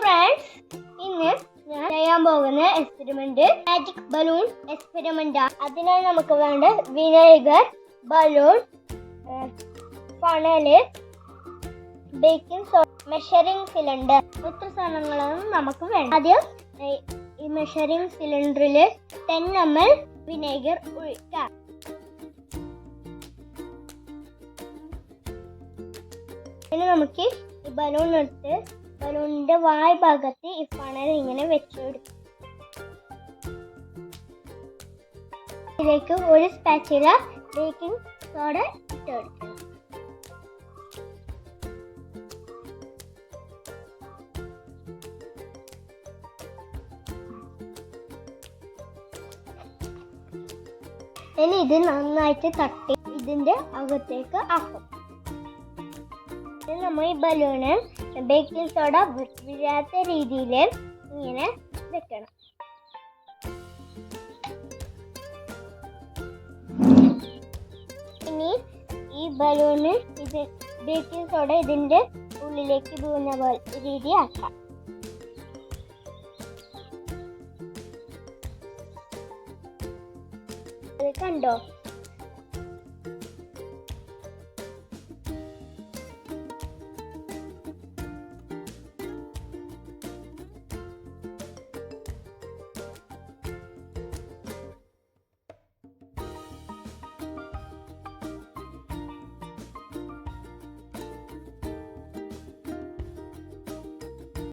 Friends, ഇന്ന് ഞാൻ ചെയ്യാൻ പോകുന്ന എക്സ്പെരിമെന്റ് മാജിക് ബലൂൺ എക്സ്പെരിമെന്റ് ആണ്. അതിനായി നമുക്ക് വേണ്ട vinegar, balloon, funnel, baking soda, measuring cylinder, ഇത്ര സാധനങ്ങളാണ് നമുക്ക് വേണ്ടത്. ആദ്യം ഈ മെഷറിംഗ് സിലിണ്ടറിൽ 10 ml വിനെഗർ ഒഴിക്കാം. ഇനി നമുക്ക് ഈ ബലൂൺ എടുത്ത് ബലൂണിന്റെ വായ് ഭാഗത്ത് ഈ ഫണൽ ഇങ്ങനെ വെച്ചെടുക്കും. ഇതിലേക്ക് ഒരു സ്പാച്ചുല ബേക്കിംഗ് സോഡ ഇട്ടെടുക്കണം. ഇനി ഇത് നന്നായിട്ട് തട്ടി ഇതിന്റെ അകത്തേക്ക് ആക്കും. നമ്മൾ ഈ ബലൂണ് ബേക്കിംഗ് സോഡ വീഴാത്ത രീതിയിൽ ഇങ്ങനെ വെക്കണം. ഇനി ഈ ബലൂണ് ബേക്കിംഗ് സോഡ ഇതിന്റെ ഉള്ളിലേക്ക് വീഴുന്ന രീതി ആക്കാം. കണ്ടോ?